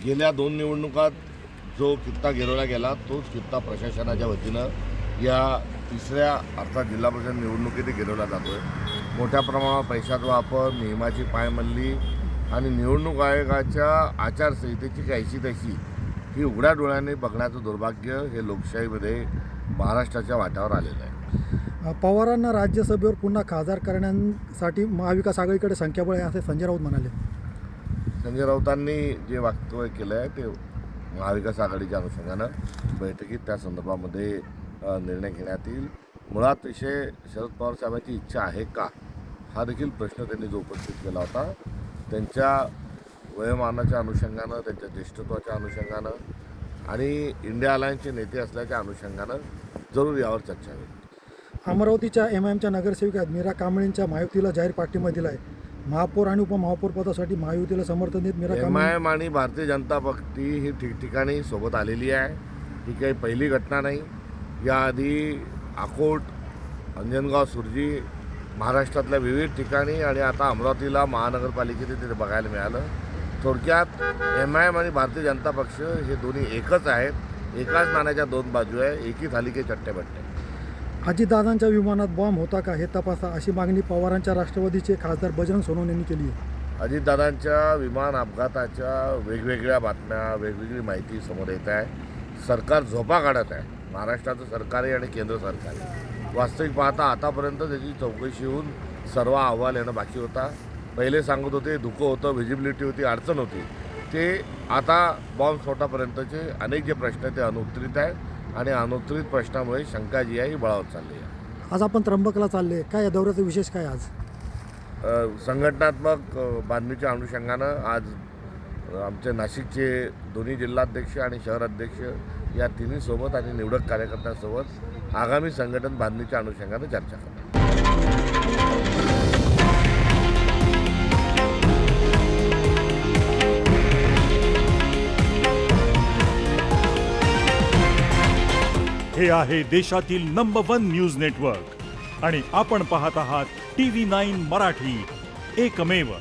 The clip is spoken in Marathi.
गेल्या 2 निवडणुकात जो कित्ता गिरवला गेला तोच कित्ता प्रशासनाच्या वतीनं या तिसऱ्या अर्थात जिल्हा परिषद निवडणुकीत गिरवला जातो आहे। मोठ्या प्रमाणावर पैशाचा वापर, नियमाची पायमल्ली आणि निवडणूक आयोगाच्या आचारसंहितेची काहीशी तशी ही उघड्या डोळ्याने बघण्याचं दुर्भाग्य हे लोकशाहीमध्ये महाराष्ट्राच्या वाट्यावर आलेलं आहे। पवारांना राज्यसभेवर पुन्हा खासदार करण्यासाठी महाविकास आघाडीकडे संख्याबळ आहे असे संजय राऊत म्हणाले। संजय राऊतांनी जे वक्तव्य केलं आहे ते महाविकास आघाडीच्या अनुषंगानं बैठकीत त्या संदर्भामध्ये निर्णय घेण्यात येईल। मुळात विषय शरद पवार साहेबांची इच्छा आहे का हा देखील प्रश्न त्यांनी जो उपस्थित केला होता। त्यांच्या वयोमानाच्या अनुषंगानं, त्यांच्या ज्येष्ठत्वाच्या अनुषंगानं आणि इंडिया अलायन्सचे नेते असल्याच्या अनुषंगानं जरूर यावर चर्चा होईल। अमरावतीच्या MIMच्या नगरसेविका मीरा कांबळेंच्या महायुतीला जाहीर पाठिंबा दिला आहे। महापौर आणि उपमहापौर पदासाठी महायुतीला समर्थन देत मीरा कांबळे MIM आणि भारतीय जनता पार्टी ही ठिकठिकाणी सोबत आलेली आहे। ही काही पहिली घटना नाही। याआधी अकोट, अंजनगाव, सुरजी, महाराष्ट्रातल्या विविध ठिकाणी आणि आता अमरावतीला महानगरपालिकेत तिथे बघायला मिळालं। थोडक्यात MIM आणि भारतीय जनता पक्ष हे दोन्ही एकच आहेत। एकाच नाण्याच्या दोन बाजू आहे, एकी थाली के चट्टे बट्टे। अजितदादांच्या विमानात बॉम्ब होता का हे तपासा अशी मागणी पवारांच्या राष्ट्रवादीचे खासदार बजरंग सोनवणे यांनी केली आहे। अजितदादांच्या विमान अपघाताच्या वेगवेगळ्या बातम्या, वेगवेगळी माहिती समोर येत आहे। सरकार झोपा काढत आहे, महाराष्ट्राचं सरकार आहे आणि केंद्र सरकार आहे। वास्तविक पाहता आतापर्यंत त्याची चौकशी होऊन सर्व अहवाल येणं बाकी होता। पहिले सांगत होते धुकं होतं, व्हिजिबिलिटी होती, अडचण होती, ते आता बॉम्बस्फोटापर्यंतचे अनेक जे प्रश्न ते अनुत्तरित आहे आणि अनुत्तरित प्रश्नामुळे शंका जी आहे ही बळावत चालली आहे। आज आपण त्र्यंबकला चालले, काय या दौऱ्याचा विशेष काय आज? संघटनात्मक बांधणीच्या अनुषंगानं आज आमचे नाशिकचे दोन्ही जिल्हाध्यक्ष आणि शहर अध्यक्ष या तिन्ही सोबत आणि निवडक कार्यकर्त्यांसोबत आगामी संघटन बांधणीच्या अनुषंगानं चर्चा करणार। हे आहे देशातील नंबर 1 न्यूज नेटवर्क आणि आपण पाहत आहात TV9 मराठी, एकमेव।